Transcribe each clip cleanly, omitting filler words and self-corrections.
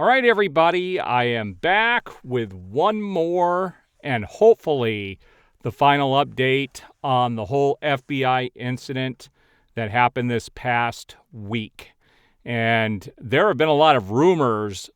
All right, everybody, I am back with one more and hopefully the final update on the whole FBI incident that happened this past week. And there have been a lot of rumors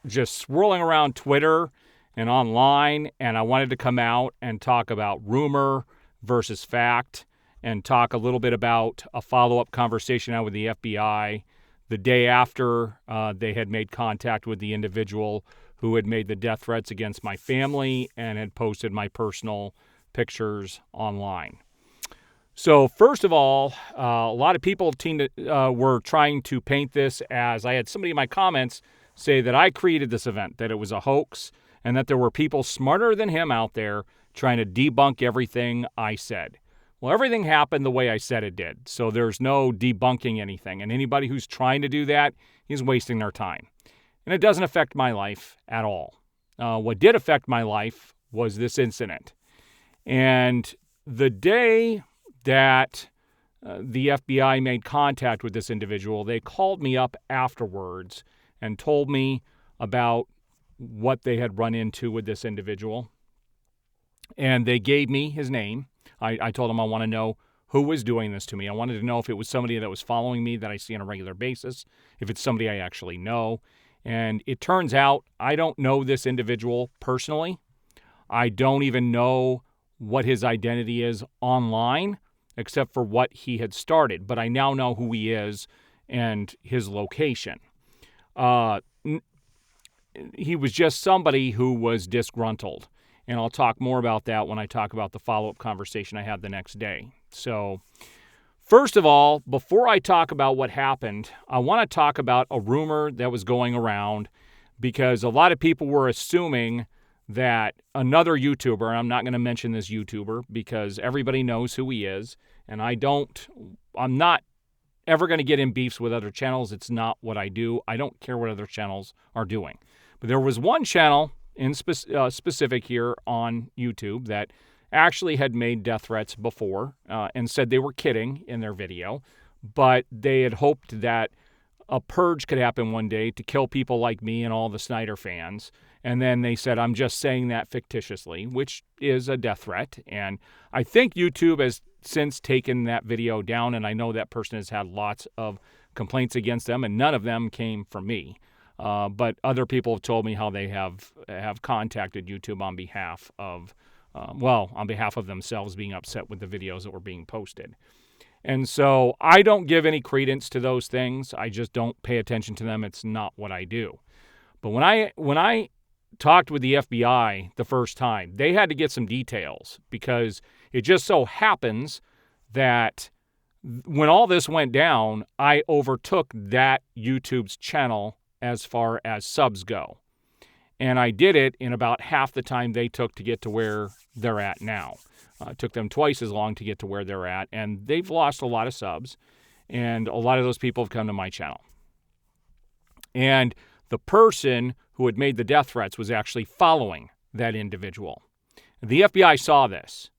just swirling around Twitter and online, and I wanted to come out and talk about rumor versus fact and talk a little bit about a follow-up conversation I had with the FBI the day after they had made contact with the individual who had made the death threats against my family and had posted my personal pictures online. So first of all, a lot of people were trying to paint this as, I had somebody in my comments say that I created this event, that it was a hoax, and that there were people smarter than him out there trying to debunk everything I said. Well, everything happened the way I said it did, so there's no debunking anything. And anybody who's trying to do that is wasting their time. And it doesn't affect my life at all. What did affect my life was this incident. And the day that the FBI made contact with this individual, they called me up afterwards and told me about what they had run into with this individual. And they gave me his name. I told them I want to know who was doing this to me. I wanted to know if it was somebody that was following me that I see on a regular basis, if it's somebody I actually know. And it turns out I don't know this individual personally. I don't even know what his identity is online, except for what he had started. But I now know who he is and his location. He was just somebody who was disgruntled. And I'll talk more about that when I talk about the follow-up conversation I had the next day. So, first of all, before I talk about what happened, I want to talk about a rumor that was going around because a lot of people were assuming that another YouTuber, and I'm not going to mention this YouTuber because everybody knows who he is, and I'm not ever going to get in beefs with other channels. It's not what I do. I don't care what other channels are doing. But there was one channel in specific here on YouTube that actually had made death threats before and said they were kidding in their video, but they had hoped that a purge could happen one day to kill people like me and all the Snyder fans. And then they said, I'm just saying that fictitiously, which is a death threat. And I think YouTube has since taken that video down, and I know that person has had lots of complaints against them, and none of them came from me. But other people have told me how they have contacted YouTube on behalf of, on behalf of themselves being upset with the videos that were being posted. And so I don't give any credence to those things. I just don't pay attention to them. It's not what I do. But when I talked with the FBI the first time, they had to get some details because it just so happens that when all this went down, I overtook that YouTube's channel as far as subs go. And I did it in about half the time they took to get to where they're at now. It took them twice as long to get to where they're at, and they've lost a lot of subs, and a lot of those people have come to my channel. And the person who had made the death threats was actually following that individual. The FBI saw this,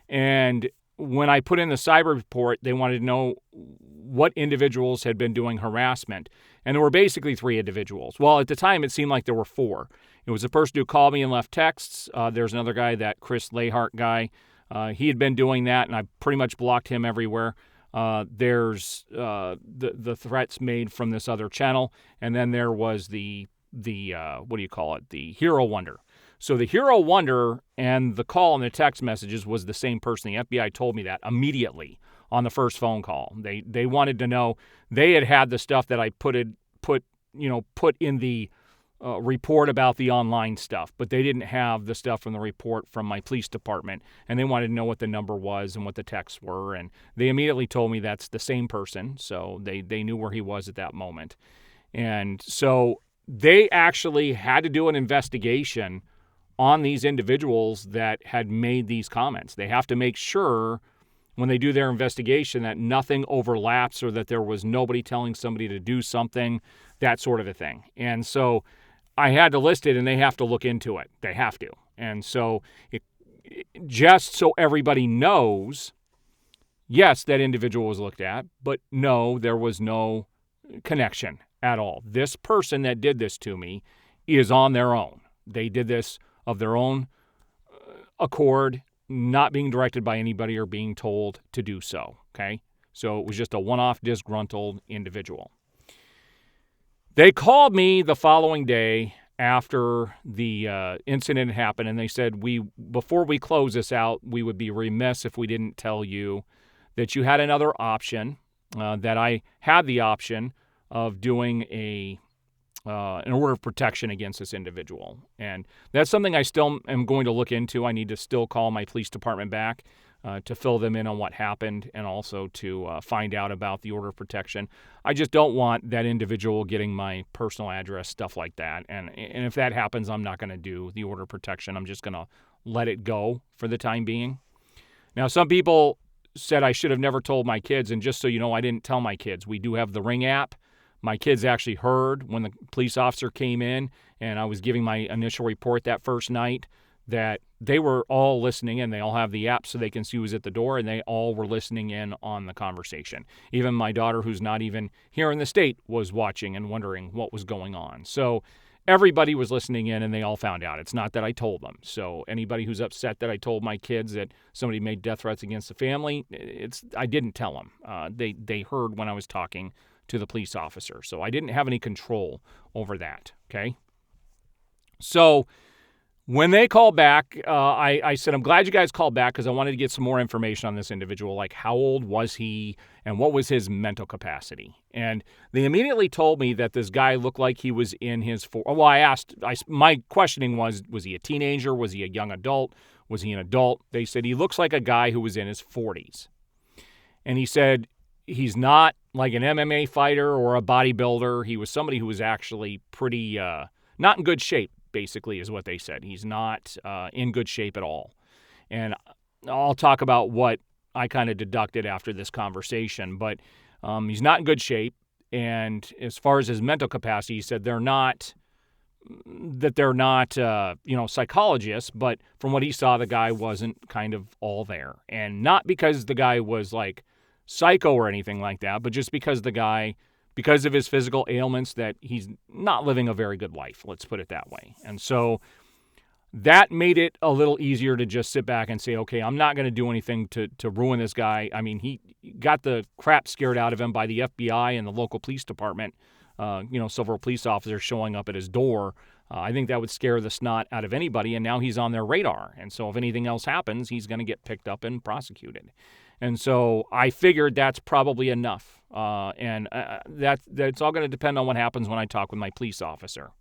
and when I put in the cyber report, they wanted to know what individuals had been doing harassment. And there were basically 3 individuals. Well, at the time, it seemed like there were 4. It was a person who called me and left texts. There's another guy, that Chris Lahart guy. He had been doing that, and I pretty much blocked him everywhere. There's the threats made from this other channel. And then there was the Hero Wonder. So the Hero Wonder and the call and the text messages was the same person. The FBI told me that immediately on the first phone call. They wanted to know. They had the stuff that I put in the report about the online stuff, but they didn't have the stuff from the report from my police department, and they wanted to know what the number was and what the texts were, and they immediately told me that's the same person, so they knew where he was at that moment. And so they actually had to do an investigation on these individuals that had made these comments. They have to make sure when they do their investigation that nothing overlaps or that there was nobody telling somebody to do something, that sort of a thing. And so I had to list it, and they have to look into it. They have to. And so just so everybody knows, yes, that individual was looked at, but no, there was no connection at all. This person that did this to me is on their own. They did this of their own accord, not being directed by anybody or being told to do so, okay? So it was just a one-off disgruntled individual. They called me the following day after the incident happened, and they said, before we close this out, we would be remiss if we didn't tell you that you had another option, that I had the option of doing an order of protection against this individual. And that's something I still am going to look into. I need to still call my police department back to fill them in on what happened and also to find out about the order of protection. I just don't want that individual getting my personal address, stuff like that. And if that happens, I'm not going to do the order of protection. I'm just going to let it go for the time being. Now, some people said I should have never told my kids, and just so you know, I didn't tell my kids. We do have the Ring app. My kids actually heard when the police officer came in and I was giving my initial report that first night that they were all listening, and they all have the app so they can see who's at the door, and they all were listening in on the conversation. Even my daughter, who's not even here in the state, was watching and wondering what was going on. So everybody was listening in, and they all found out. It's not that I told them. So anybody who's upset that I told my kids that somebody made death threats against the family, I didn't tell them. They heard when I was talking to the police officer. So I didn't have any control over that, okay? So when they called back, I said, I'm glad you guys called back because I wanted to get some more information on this individual, like how old was he and what was his mental capacity. And they immediately told me that this guy looked like he was in his my questioning was he a teenager? Was he a young adult? Was he an adult? They said he looks like a guy who was in his 40s. And he said he's not like an MMA fighter or a bodybuilder. He was somebody who was actually pretty not in good shape, basically, is what they said. He's not in good shape at all. And I'll talk about what I kind of deducted after this conversation. But he's not in good shape. And as far as his mental capacity, he said they're not psychologists, but from what he saw, the guy wasn't kind of all there. And not because the guy was like psycho or anything like that, but just because because of his physical ailments, that he's not living a very good life, let's put it that way. And so that made it a little easier to just sit back and say, okay, I'm not going to do anything to ruin this guy. I mean, he got the crap scared out of him by the FBI and the local police department, several police officers showing up at his door. I think that would scare the snot out of anybody, and now he's on their radar. And so if anything else happens, he's going to get picked up and prosecuted. And so I figured that's probably enough. That's all going to depend on what happens when I talk with my police officer.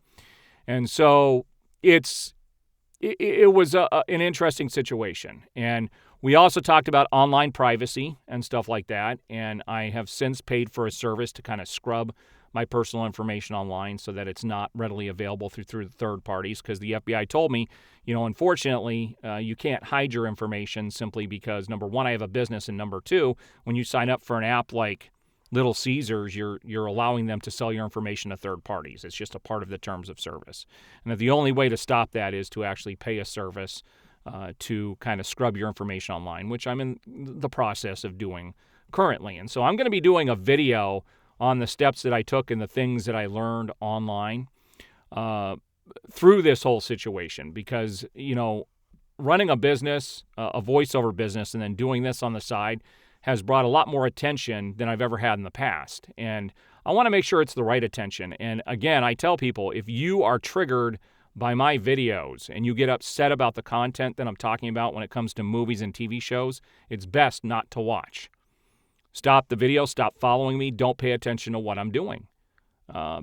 And so it was an interesting situation. And we also talked about online privacy and stuff like that. And I have since paid for a service to kind of scrub my personal information online so that it's not readily available through third parties, because the FBI told me, unfortunately, you can't hide your information simply because, number one, I have a business, and number two, when you sign up for an app like Little Caesars, you're allowing them to sell your information to third parties. It's just a part of the terms of service. And that the only way to stop that is to actually pay a service to kind of scrub your information online, which I'm in the process of doing currently. And so I'm going to be doing a video on the steps that I took and the things that I learned online through this whole situation, because, running a business, a voiceover business, and then doing this on the side has brought a lot more attention than I've ever had in the past. And I want to make sure it's the right attention. And again, I tell people, if you are triggered by my videos and you get upset about the content that I'm talking about when it comes to movies and TV shows, it's best not to watch. Stop the video, stop following me, don't pay attention to what I'm doing.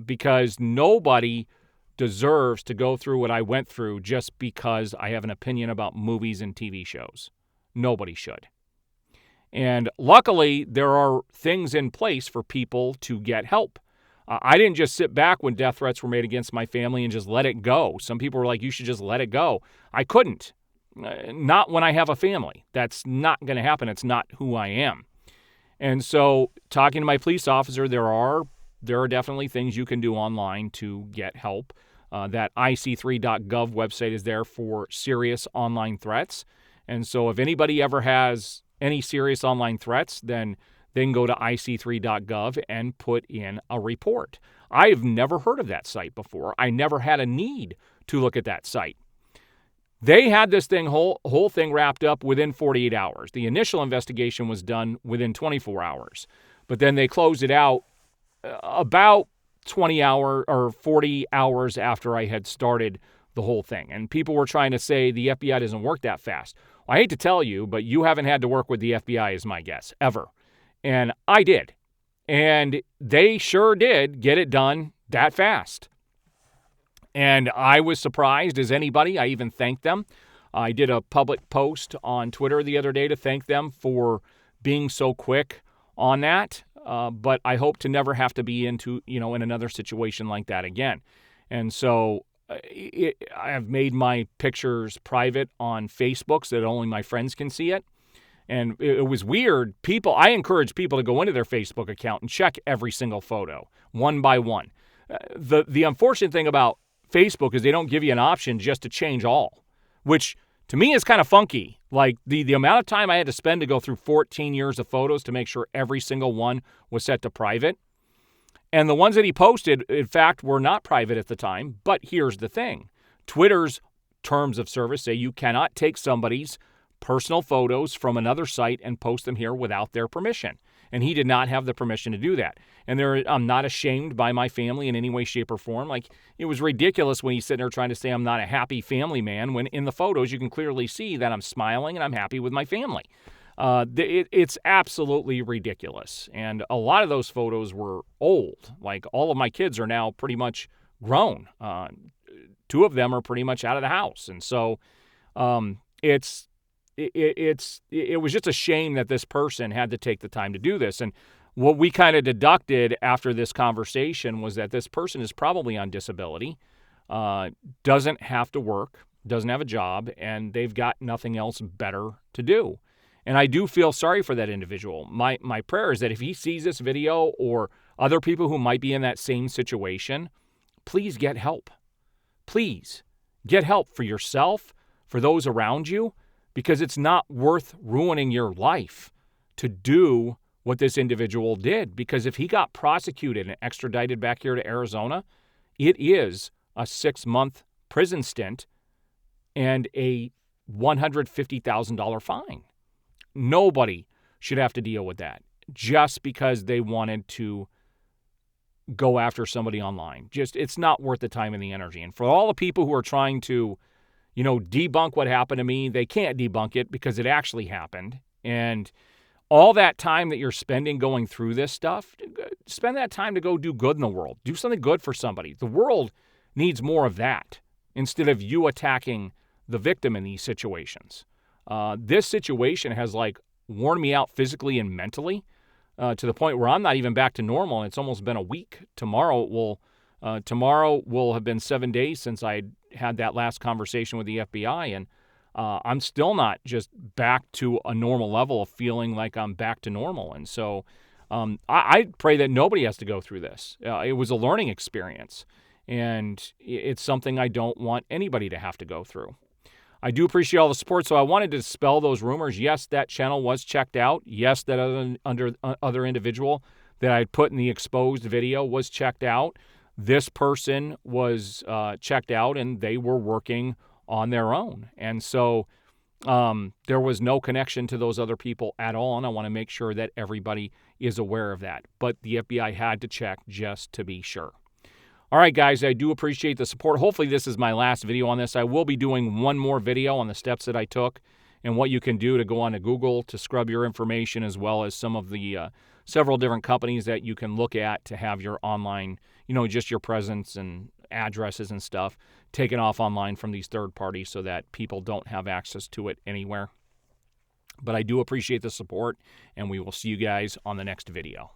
Because nobody deserves to go through what I went through just because I have an opinion about movies and TV shows. Nobody should. And luckily, there are things in place for people to get help. I didn't just sit back when death threats were made against my family and just let it go. Some people were like, you should just let it go. I couldn't. Not when I have a family. That's not going to happen. It's not who I am. And so talking to my police officer, there are definitely things you can do online to get help. That ic3.gov website is there for serious online threats. And so if anybody ever has any serious online threats, then they can go to ic3.gov and put in a report. I've never heard of that site before. I never had a need to look at that site. They had this whole thing wrapped up within 48 hours. The initial investigation was done within 24 hours. But then they closed it out about 20 hours or 40 hours after I had started the whole thing. And people were trying to say the FBI doesn't work that fast. Well, I hate to tell you, but you haven't had to work with the FBI is my guess, ever. And I did. And they sure did get it done that fast. And I was surprised as anybody. I even thanked them. I did a public post on Twitter the other day to thank them for being so quick on that. But I hope to never have to be in another situation like that again. And so I have made my pictures private on Facebook so that only my friends can see it. And it was weird. I encourage people to go into their Facebook account and check every single photo, one by one. The unfortunate thing about Facebook is they don't give you an option just to change all, which to me is kind of funky. Like the amount of time I had to spend to go through 14 years of photos to make sure every single one was set to private. And the ones that he posted, in fact, were not private at the time. But here's the thing. Twitter's terms of service say you cannot take somebody's personal photos from another site and post them here without their permission. And he did not have the permission to do that. And I'm not ashamed by my family in any way, shape, or form. Like, it was ridiculous when he's sitting there trying to say I'm not a happy family man, when in the photos you can clearly see that I'm smiling and I'm happy with my family. It's absolutely ridiculous. And a lot of those photos were old. Like, all of my kids are now pretty much grown. 2 of them are pretty much out of the house. And so it was just a shame that this person had to take the time to do this. And what we kind of deducted after this conversation was that this person is probably on disability, doesn't have to work, doesn't have a job, and they've got nothing else better to do. And I do feel sorry for that individual. My prayer is that if he sees this video or other people who might be in that same situation, please get help. Please get help for yourself, for those around you, because it's not worth ruining your life to do what this individual did. Because if he got prosecuted and extradited back here to Arizona, it is a 6-month prison stint and a $150,000 fine. Nobody should have to deal with that just because they wanted to go after somebody online. It's not worth the time and the energy. And for all the people who are trying to debunk what happened to me, they can't debunk it because it actually happened. And all that time that you're spending going through this stuff, spend that time to go do good in the world. Do something good for somebody. The world needs more of that instead of you attacking the victim in these situations. This situation has worn me out physically and mentally to the point where I'm not even back to normal. And it's almost been a week. Tomorrow will have been 7 days since I had that last conversation with the FBI, and I'm still not just back to a normal level of feeling like I'm back to normal. And so I pray that nobody has to go through this. It was a learning experience, and it's something I don't want anybody to have to go through. I do appreciate all the support, so I wanted to dispel those rumors. Yes, that channel was checked out. Yes, that other individual that I had put in the exposed video was checked out. This person was checked out, and they were working on their own. And so there was no connection to those other people at all, and I want to make sure that everybody is aware of that. But the FBI had to check just to be sure. All right, guys, I do appreciate the support. Hopefully this is my last video on this. I will be doing one more video on the steps that I took and what you can do to go onto Google to scrub your information, as well as some of the several different companies that you can look at to have your online, just your presence and addresses and stuff taken off online from these third parties so that people don't have access to it anywhere. But I do appreciate the support, and we will see you guys on the next video.